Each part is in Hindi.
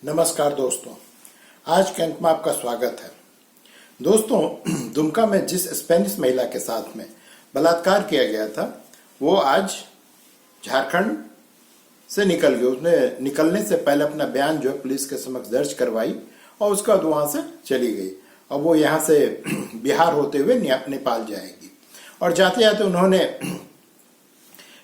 नमस्कार दोस्तों, आज के अंक में आपका स्वागत है। दोस्तों, दुमका में जिस स्पेनिश महिला के साथ में बलात्कार किया गया था वो आज झारखंड से निकल गई। उसने निकलने से पहले अपना बयान जो है पुलिस के समक्ष दर्ज करवाई और उसके बाद वहां से चली गई। अब वो यहाँ से बिहार होते हुए नेपाल जाएगी और जाते जाते उन्होंने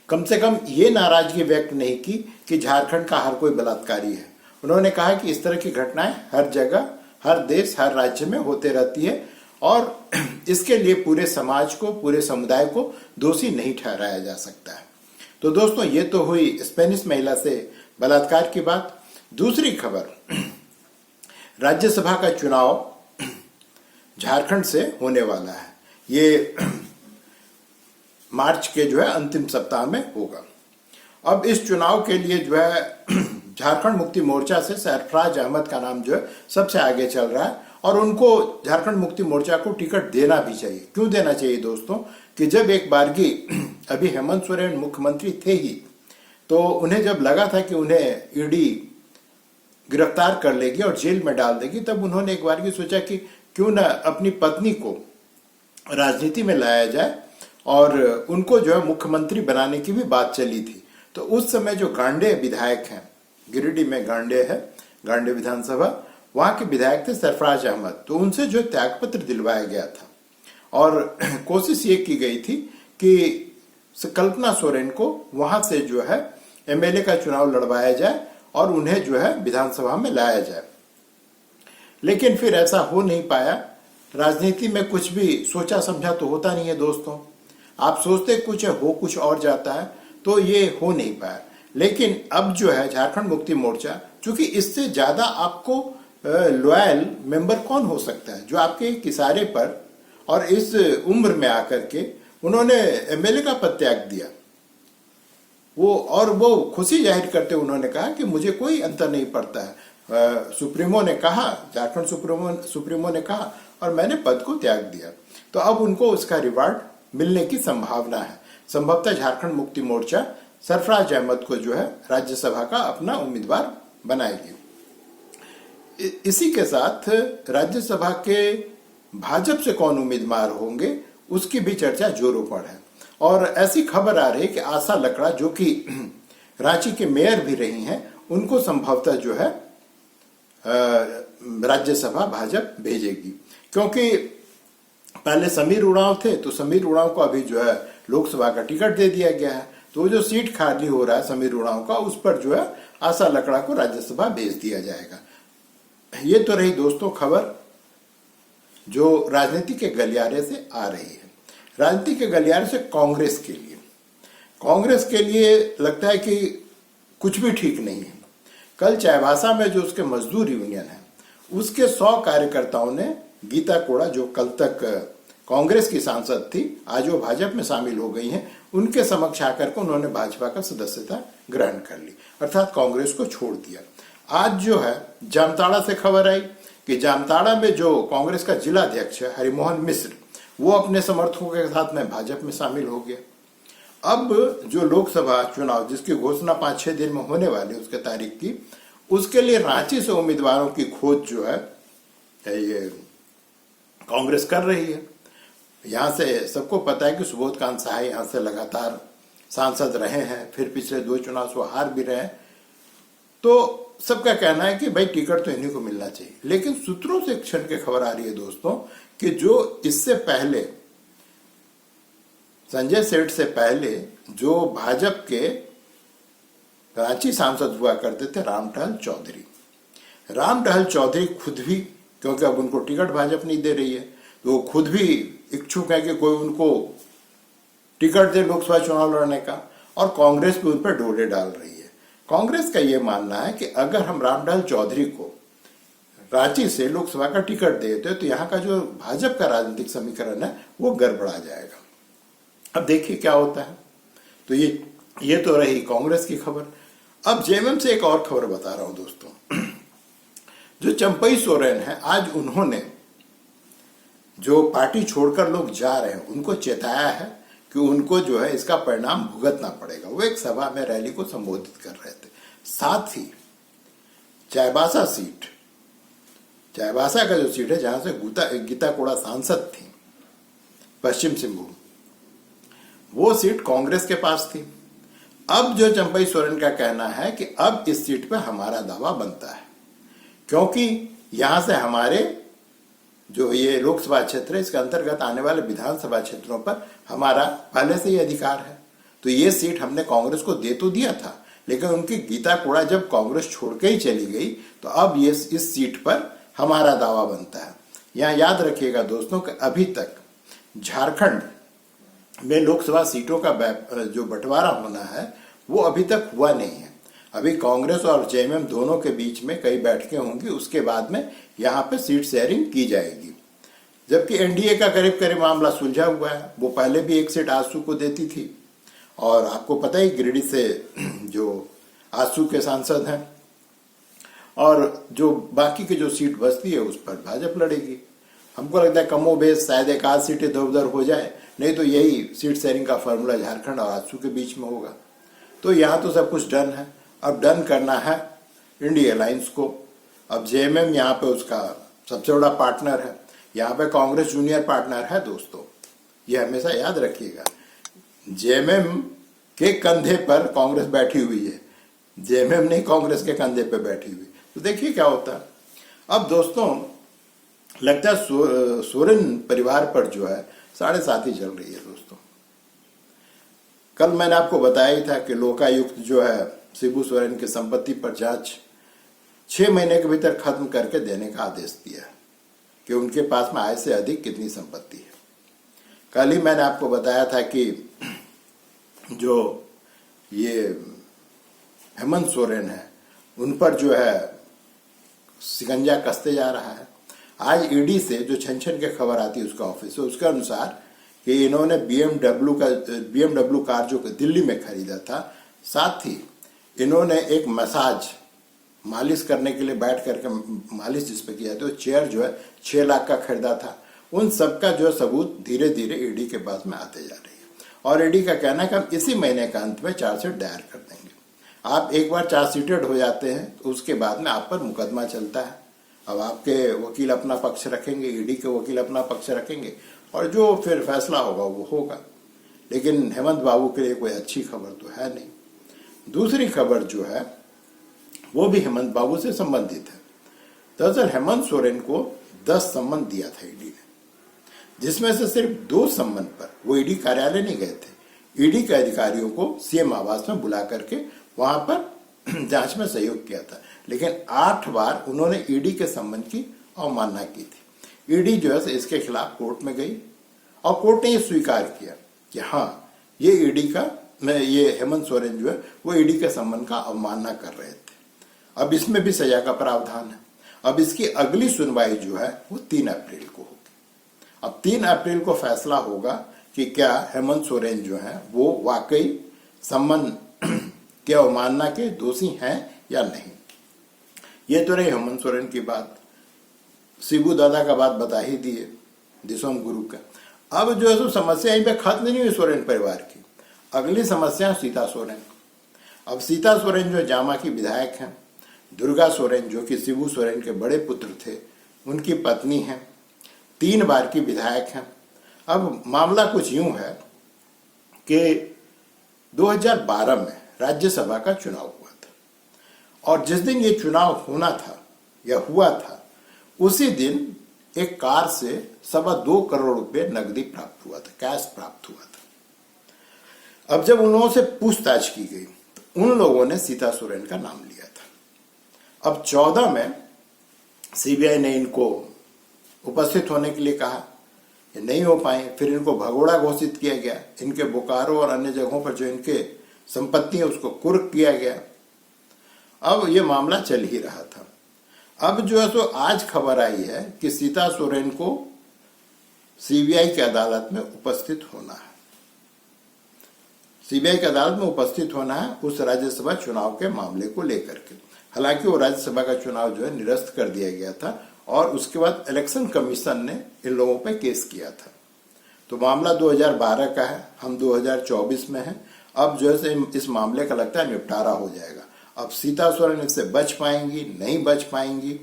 कम से कम ये नाराजगी व्यक्त नहीं की कि झारखंड का हर कोई बलात्कारी है। उन्होंने कहा कि इस तरह की घटनाएं हर जगह, हर देश, हर राज्य में होते रहती है और इसके लिए पूरे समाज को, पूरे समुदाय को दोषी नहीं ठहराया जा सकता है। तो दोस्तों, ये तो हुई स्पेनिश महिला से बलात्कार की बात। दूसरी खबर, राज्यसभा का चुनाव झारखंड से होने वाला है। ये मार्च के जो है अंतिम सप्ताह में होगा। अब इस चुनाव के लिए जो है झारखंड मुक्ति मोर्चा से सरफराज अहमद का नाम जो है सबसे आगे चल रहा है और उनको झारखंड मुक्ति मोर्चा को टिकट देना भी चाहिए। क्यों देना चाहिए दोस्तों? कि जब एक बारगी अभी हेमंत सोरेन मुख्यमंत्री थे ही, तो उन्हें जब लगा था कि उन्हें ईडी गिरफ्तार कर लेगी और जेल में डाल देगी, तब उन्होंने एक बारगी सोचा कि क्यों न अपनी पत्नी को राजनीति में लाया जाए और उनको जो है मुख्यमंत्री बनाने की भी बात चली थी। तो उस समय जो गांडे विधायक हैं, गिरिडीह में गांडे है, गांडे विधानसभा, वहां के विधायक थे सरफराज अहमद। तो उनसे जो त्यागपत्र दिलवाया गया था और कोशिश ये की गई थी कि कल्पना सोरेन को वहां से जो है एमएलए का चुनाव लड़वाया जाए और उन्हें जो है विधानसभा में लाया जाए। लेकिन फिर ऐसा हो नहीं पाया। राजनीति में कुछ भी सोचा समझा तो होता नहीं है दोस्तों। आप सोचते कुछ है, हो कुछ और जाता है, तो ये हो नहीं पाया। लेकिन अब जो है झारखंड मुक्ति मोर्चा, चूंकि इससे ज्यादा आपको लॉयल मेंबर कौन हो सकता है जो आपके इशारे पर और इस उम्र में आकर के उन्होंने एमएलए का पद त्याग दिया। वो खुशी जाहिर करते उन्होंने कहा कि मुझे कोई अंतर नहीं पड़ता है। सुप्रीमो ने कहा, झारखंड सुप्रीमो ने कहा और मैंने पद को त्याग दिया। तो अब उनको उसका रिवार्ड मिलने की संभावना है। संभवतः झारखंड मुक्ति मोर्चा सरफराज अहमद को जो है राज्यसभा का अपना उम्मीदवार बनाएगी। इसी के साथ राज्यसभा के भाजपा से कौन उम्मीदवार होंगे उसकी भी चर्चा जोरों पर है और ऐसी खबर आ रही है कि आशा लकड़ा, जो कि रांची के मेयर भी रही हैं, उनको संभवतः जो है राज्यसभा भाजपा भेजेगी। क्योंकि पहले समीर उरांव थे, तो समीर उरांव को अभी जो है लोकसभा का टिकट दे दिया गया है। तो जो सीट खाली हो रहा है समीर उरांव का, उस पर जो है आशा लकड़ा को राज्यसभा भेज दिया जाएगा। ये तो रही दोस्तों खबर जो राजनीति के गलियारे से आ रही है। राजनीति के गलियारे से कांग्रेस के लिए लगता है कि कुछ भी ठीक नहीं है। कल चाईबासा में जो उसके मजदूर यूनियन है, उसके 100 कार्यकर्ताओं ने गीता कोड़ा, जो कल तक कांग्रेस की सांसद थी, आज वो भाजपा में शामिल हो गई हैं, उनके समक्ष आकर के उन्होंने भाजपा का सदस्यता ग्रहण कर ली, अर्थात कांग्रेस को छोड़ दिया। आज जो है जामताड़ा से खबर आई कि जामताड़ा में जो कांग्रेस का जिला अध्यक्ष है हरिमोहन मिश्र, वो अपने समर्थकों के साथ में भाजपा में शामिल हो गया। अब जो लोकसभा चुनाव जिसकी घोषणा 5-6 दिन में होने वाली उसके तारीख की, उसके लिए रांची से उम्मीदवारों की खोज जो है ये कांग्रेस कर रही है। यहाँ से सबको पता है कि सुबोध कांत सहाय यहाँ से लगातार सांसद रहे हैं, फिर पिछले 2 चुनाव से हार भी रहे हैं। तो सबका कहना है कि भाई टिकट तो इन्हीं को मिलना चाहिए। लेकिन सूत्रों से क्षण की खबर आ रही है दोस्तों कि जो इससे पहले संजय सेठ से पहले जो भाजपा के रांची सांसद हुआ करते थे राम टहल चौधरी खुद भी, क्योंकि अब उनको टिकट भाजपा नहीं दे रही है, तो वो खुद भी इच्छुक है कि कोई उनको टिकट दे लोकसभा चुनाव लड़ने का, और कांग्रेस भी उन पर डोले डाल रही है। कांग्रेस का यह मानना है कि अगर हम रामटहल चौधरी को रांची से लोकसभा का टिकट देते तो यहाँ का जो भाजपा का राजनीतिक समीकरण है वो गड़बड़ा जाएगा। अब देखिए क्या होता है। तो ये तो रही कांग्रेस की खबर। अब जेएमएम से एक और खबर बता रहा हूं दोस्तों। जो चंपई सोरेन है, आज उन्होंने जो पार्टी छोड़कर लोग जा रहे हैं उनको चेताया है कि उनको जो है इसका परिणाम भुगतना पड़ेगा। वो एक सभा में रैली को संबोधित कर रहे थे। साथ ही चाईबासा सीट, चाईबासा का जो सीट है जहां से गीता कोड़ा सांसद थी पश्चिम सिंहभूम, वो सीट कांग्रेस के पास थी। अब जो चंपई सोरेन का कहना है कि अब इस सीट पे हमारा दावा बनता है, क्योंकि यहां से हमारे जो ये लोकसभा क्षेत्र है इसके अंतर्गत आने वाले विधानसभा क्षेत्रों पर हमारा पहले से ही अधिकार है। तो ये सीट हमने कांग्रेस को दे तो दिया था, लेकिन उनकी गीता कोड़ा जब कांग्रेस छोड़ के ही चली गई तो अब ये इस सीट पर हमारा दावा बनता है। यहां याद रखिएगा दोस्तों कि अभी तक झारखंड में लोकसभा सीटों का जो बंटवारा होना है वो अभी तक हुआ नहीं है। अभी कांग्रेस और जेएमएम दोनों के बीच में कई बैठकें होंगी, उसके बाद में यहाँ पे सीट शेयरिंग की जाएगी। जबकि एनडीए का करीब करीब मामला सुलझा हुआ है, वो पहले भी एक सीट आजसू को देती थी और आपको पता ही गिरिडीह से जो आजसू के सांसद हैं और जो बाकी की जो सीट बचती है उस पर भाजपा लड़ेगी। हमको लगता है कमोबेश शायद एक आध सीट इधर उधर हो जाए, नहीं तो यही सीट शेयरिंग का फॉर्मूला झारखंड और आजसू के बीच में होगा। तो यहाँ तो सब कुछ डन है, अब डन करना है इंडिया अलायंस को। अब जेएमएम यहाँ पे उसका सबसे बड़ा पार्टनर है, यहाँ पे कांग्रेस जूनियर पार्टनर है दोस्तों, ये हमेशा याद रखिएगा। जेएमएम के कंधे पर कांग्रेस बैठी हुई है, जेएमएम नहीं कांग्रेस के कंधे पे बैठी हुई। तो देखिए क्या होता है। अब दोस्तों लगता है सोरेन परिवार पर जो है 7.5 चल रही है दोस्तों। कल मैंने आपको बताया ही था कि लोकायुक्त जो है शिबू सोरेन की संपत्ति पर जांच 6 महीने के भीतर खत्म करके देने का आदेश दिया कि उनके पास में आय से अधिक कितनी संपत्ति है। कल ही मैंने आपको बताया था कि जो ये हेमंत सोरेन है उन पर जो है शिकंजा कसते जा रहा है। आज ईडी से जो छन के खबर आती है उसका ऑफिस से, उसके अनुसार कि इन्होंने बीएमडब्ल्यू कार जो दिल्ली में खरीदा था, साथ ही इन्होंने एक मसाज मालिश करने के लिए बैठ करके मालिश जिसपे किया था, चेयर जो है 6 लाख का खरीदा था। उन सब का जो सबूत धीरे धीरे ईडी के पास में आते जा रही है और ईडी का कहना है कि हम इसी महीने का अंत में चार्जशीट दायर कर देंगे। आप एक बार चार्जशीटेड हो जाते हैं तो उसके बाद में आप पर मुकदमा चलता है। अब आपके वकील अपना पक्ष रखेंगे, ईडी के वकील अपना पक्ष रखेंगे और जो फिर फैसला होगा वो होगा। लेकिन हेमंत बाबू के लिए कोई अच्छी खबर तो है नहीं। दूसरी खबर जो है वो भी हेमंत बाबू से संबंधित है। दरअसल हेमंत सोरेन को 10 सम्मन दिया था ईडी ने, जिसमें से सिर्फ 2 सम्मन पर वो ईडी कार्यालय नहीं गए थे। ईडी के अधिकारियों को सीएम आवास में बुला करके वहां पर जांच में सहयोग किया था, लेकिन 8 बार उन्होंने ईडी के सम्मन की अवमानना की थी। ईडी जो है इसके खिलाफ कोर्ट में गई और कोर्ट ने ये स्वीकार किया कि हाँ ये ईडी का ये हेमंत सोरेन जो है वो ईडी के सम्मन का अवमानना कर रहे थे। अब इसमें भी सजा का प्रावधान है। अब इसकी अगली सुनवाई जो है वो 3 अप्रैल को होगी। अब 3 अप्रैल को फैसला होगा कि क्या हेमंत सोरेन जो है वो वाकई सम्मन के अवमानना के दोषी हैं या नहीं। ये तो रही हेमंत सोरेन की बात। शिबू दादा का बात बता ही दिए, दिसोम गुरु का। अब जो है सो समस्या यहीं पे खत्म नहीं हुई सोरेन परिवार की। अगली समस्या सीता सोरेन। अब सीता सोरेन जो जामा की विधायक हैं, दुर्गा सोरेन जो कि शिबू सोरेन के बड़े पुत्र थे उनकी पत्नी हैं, 3 बार की विधायक हैं। अब मामला कुछ यूं है कि 2012 में राज्यसभा का चुनाव हुआ था और जिस दिन ये चुनाव होना था या हुआ था उसी दिन एक कार से 2.25 करोड़ रुपए नकदी प्राप्त हुआ था, कैश प्राप्त हुआ था। अब जब उन लोगों से पूछताछ की गई तो उन लोगों ने सीता सोरेन का नाम लिया था। अब 14 में सीबीआई ने इनको उपस्थित होने के लिए कहा, ये नहीं हो पाए। फिर इनको भगोड़ा घोषित किया गया। इनके बोकारो और अन्य जगहों पर जो इनके संपत्ति है उसको कुर्क किया गया। अब ये मामला चल ही रहा था। अब जो है सो आज खबर आई है कि सीता सोरेन को सीबीआई की अदालत में उपस्थित होना है। सीबीआई की अदालत में उपस्थित होना है उस राज्यसभा चुनाव के मामले को लेकर के। हालांकि वो राज्यसभा का चुनाव जो है निरस्त कर दिया गया था और उसके बाद इलेक्शन कमीशन ने इन लोगों पे केस किया था। तो मामला 2012 का है, हम 2024 में हैं। अब जो है इस मामले का लगता है निपटारा हो जाएगा। अब सीता सोरेन इससे बच पाएंगी नहीं बच पाएंगी,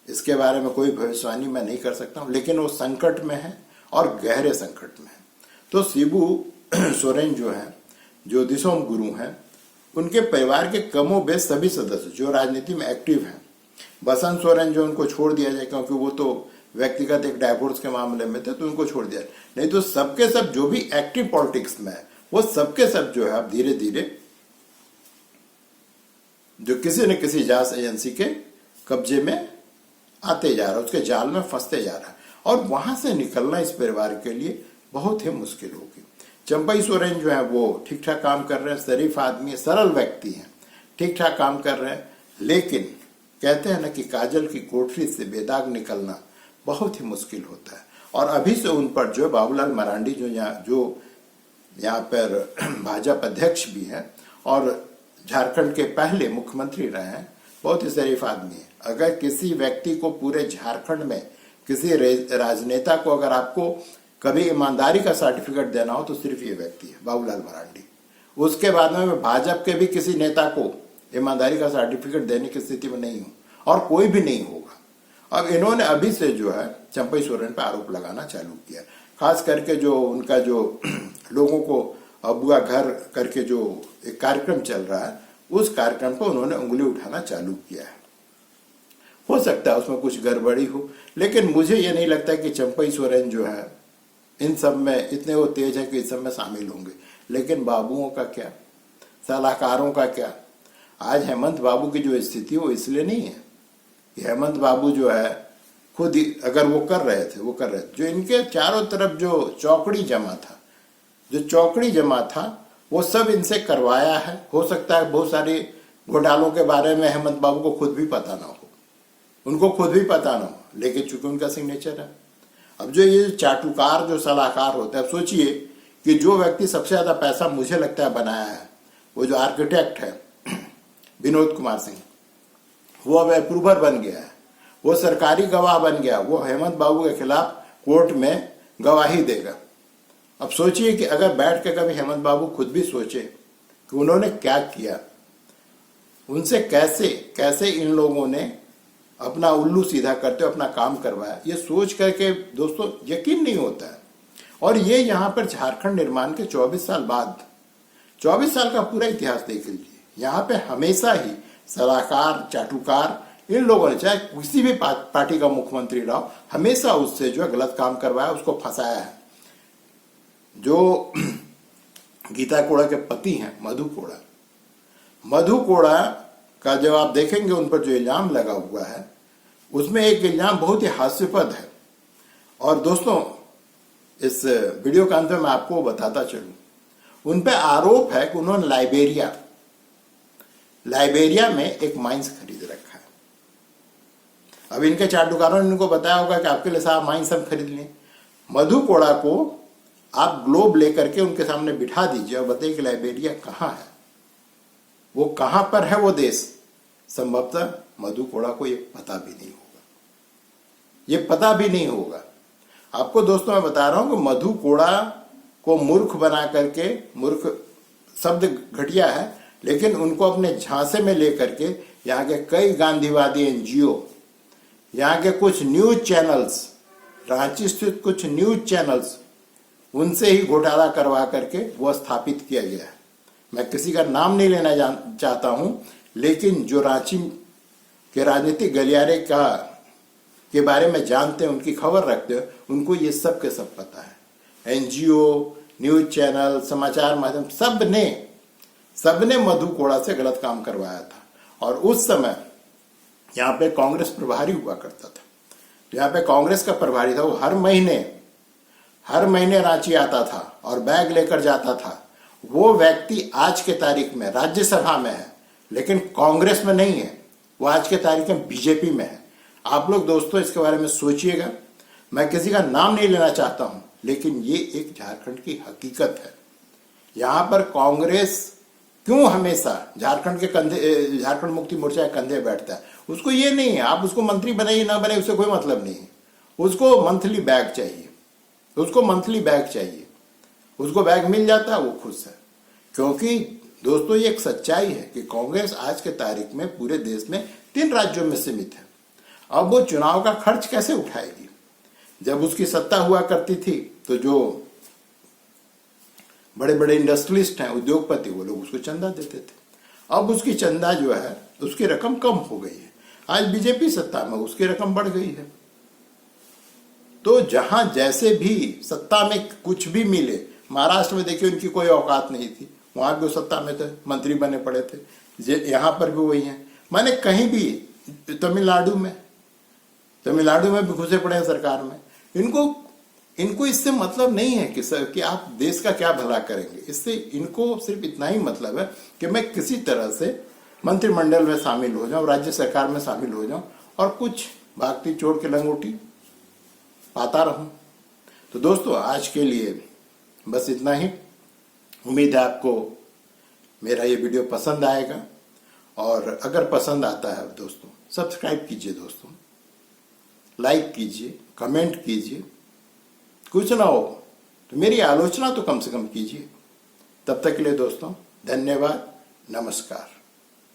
इसके बारे में कोई भविष्यवाणी मैं नहीं कर सकता हूं, लेकिन वो संकट में है और गहरे संकट में है। तो शिबू सोरेन जो है, जो दिसोम गुरु हैं, उनके परिवार के कमोबेश सभी सदस्य जो राजनीति में एक्टिव हैं, बसंत सोरेन जो उनको छोड़ दिया जाए क्योंकि वो तो व्यक्तिगत एक डाइवोर्स के मामले में थे तो उनको छोड़ दिया, नहीं तो सबके सब जो भी एक्टिव पॉलिटिक्स में है वो सबके सब जो है अब धीरे धीरे जो किसी न किसी जांच एजेंसी के कब्जे में आते जा रहा है, उसके जाल में फंसते जा रहा है, और वहां से निकलना इस परिवार के लिए बहुत ही मुश्किल होगी। चंपई सोरेन जो है वो ठीक ठाक काम कर रहे हैं, शरीफ आदमी, सरल व्यक्ति हैं, ठीक ठाक काम कर रहे हैं, लेकिन कहते हैं ना कि काजल की कोठरी से बेदाग निकलना बहुत ही मुश्किल होता है। और अभी से उन पर जो बाबूलाल मरांडी जो यहाँ पर भाजपा अध्यक्ष भी हैं और झारखंड के पहले मुख्यमंत्री रहे हैं, बहुत ही शरीफ आदमी है। अगर किसी व्यक्ति को पूरे झारखंड में किसी राजनेता को अगर आपको कभी ईमानदारी का सर्टिफिकेट देना हो तो सिर्फ ये व्यक्ति है, बाबूलाल मरांडी। उसके बाद में मैं भाजपा के भी किसी नेता को ईमानदारी का सर्टिफिकेट देने की स्थिति में नहीं हूं और कोई भी नहीं होगा। अब इन्होंने अभी से जो है चंपई सोरेन पर आरोप लगाना चालू किया, खास करके जो उनका जो लोगों को अबुआ घर करके जो एक कार्यक्रम चल रहा है, उस कार्यक्रम पर उन्होंने उंगली उठाना चालू किया है। हो सकता है उसमें कुछ गड़बड़ी हो, लेकिन मुझे ये नहीं लगता कि चंपई सोरेन जो है इन सब में इतने वो तेज है कि इस सब में शामिल होंगे। लेकिन बाबुओं का क्या, सलाहकारों का क्या? आज हेमंत बाबू की जो स्थिति वो इसलिए नहीं है कि हेमंत बाबू जो है खुद अगर वो कर रहे थे जो इनके चारों तरफ जो चौकड़ी जमा था वो सब इनसे करवाया है। हो सकता है बहुत सारे घोटालों के बारे में हेमंत बाबू को खुद भी पता ना हो, उनको खुद भी पता ना हो, लेकिन चूंकि उनका सिग्नेचर है। अब जो ये चाटुकार जो सलाहकार होते हैं, अब सोचिए कि जो व्यक्ति सबसे ज्यादा पैसा मुझे लगता है बनाया है, वो जो आर्किटेक्ट है विनोद कुमार सिंह, वो अब अप्रूवर बन गया है, वो सरकारी गवाह बन गया, वो हेमंत बाबू के खिलाफ कोर्ट में गवाही देगा। अब सोचिए कि अगर बैठ के कभी हेमंत बाबू खुद भी सोचे कि उन्होंने क्या किया, उनसे कैसे इन लोगों ने अपना उल्लू सीधा करते अपना काम करवाया, ये सोच करके दोस्तों यकीन नहीं होता है। और ये यहाँ पर झारखंड निर्माण के 24 साल बाद, 24 साल का पूरा इतिहास देख लीजिए, यहाँ पे हमेशा ही सलाहकार चाटुकार इन लोगों ने, चाहे किसी भी पार्टी का मुख्यमंत्री रहा हो, हमेशा उससे जो गलत काम करवाया, उसको फंसाया है। जो गीता कोड़ा के पति हैं मधु कोड़ा का जब आप देखेंगे उन पर जो इल्जाम लगा हुआ है, उसमें एक इल्जाम बहुत ही हास्यास्पद है। और दोस्तों इस वीडियो के अंत में मैं आपको बताता चलूं, उन पे आरोप है कि उन्होंने लाइबेरिया में एक माइंस खरीद रखा है। अब इनके चाटुकारों ने इनको बताया होगा कि आपके लिए साहब माइंस हम खरीद लें। मधु कोड़ा को आप ग्लोब लेकर के उनके सामने बिठा दीजिए और बताइए कि लाइबेरिया कहाँ है, वो कहां पर है वो देश। संभवतः मधु कोड़ा को ये पता भी नहीं होगा। आपको दोस्तों मैं बता रहा हूं कि मधु कोड़ा को मूर्ख बना करके, मूर्ख शब्द घटिया है, लेकिन उनको अपने झांसे में लेकर के यहाँ के कई गांधीवादी एनजीओ, यहाँ के कुछ न्यूज चैनल्स, रांची स्थित कुछ न्यूज चैनल्स, उनसे ही घोटाला करवा करके वो स्थापित किया गया है। मैं किसी का नाम नहीं लेना चाहता हूं, लेकिन जो रांची के राजनीतिक गलियारे के बारे में जानते हैं, उनकी खबर रखते हैं, उनको ये सब के सब पता है। एनजीओ, न्यूज चैनल, समाचार माध्यम, सबने मधु कोड़ा से गलत काम करवाया था। और उस समय यहाँ पे कांग्रेस प्रभारी हुआ करता था, यहाँ पे कांग्रेस का प्रभारी था, वो हर महीने रांची आता था और बैग लेकर जाता था। वो व्यक्ति आज के तारीख में राज्यसभा में है, लेकिन कांग्रेस में नहीं है, वो आज के तारीख में बीजेपी में है। आप लोग दोस्तों इसके बारे में सोचिएगा। मैं किसी का नाम नहीं लेना चाहता हूं, लेकिन ये एक झारखंड की हकीकत है। यहां पर कांग्रेस क्यों हमेशा झारखंड मुक्ति मोर्चा के कंधे बैठता है, उसको ये नहीं है आप उसको मंत्री बनाइए ना बनाइए, उससे कोई मतलब नहीं है। उसको मंथली बैग चाहिए, उसको बैग मिल जाता है, वो खुश है। क्योंकि दोस्तों ये एक सच्चाई है कि कांग्रेस आज के तारीख में पूरे देश में 3 राज्यों में सीमित है। अब वो चुनाव का खर्च कैसे उठाएगी? जब उसकी सत्ता हुआ करती थी तो जो बड़े बड़े इंडस्ट्रियलिस्ट हैं, उद्योगपति, वो लोग उसको चंदा देते थे। अब उसकी चंदा जो है उसकी रकम कम हो गई है। आज बीजेपी सत्ता में, उसकी रकम बढ़ गई है। तो जहां जैसे भी सत्ता में कुछ भी मिले, महाराष्ट्र में देखिए उनकी कोई औकात नहीं थी, वहां भी वो सत्ता में थे, मंत्री बने पड़े थे। यहां पर भी वही है। माने कहीं भी, तमिलनाडु में भी घुसे पड़े हैं सरकार में। इनको इससे मतलब नहीं है कि आप देश का क्या भला करेंगे। इससे इनको सिर्फ इतना ही मतलब है कि मैं किसी तरह से मंत्रिमंडल में शामिल हो जाऊं, राज्य सरकार में शामिल हो जाऊं और कुछ भागती चोर के लंगोटी पाता रहूं। तो दोस्तों आज के लिए बस इतना ही। उम्मीद है आपको मेरा ये वीडियो पसंद आएगा, और अगर पसंद आता है दोस्तों सब्सक्राइब कीजिए, दोस्तों लाइक कीजिए, कमेंट कीजिए। कुछ ना हो तो मेरी आलोचना तो कम से कम कीजिए। तब तक के लिए दोस्तों धन्यवाद, नमस्कार।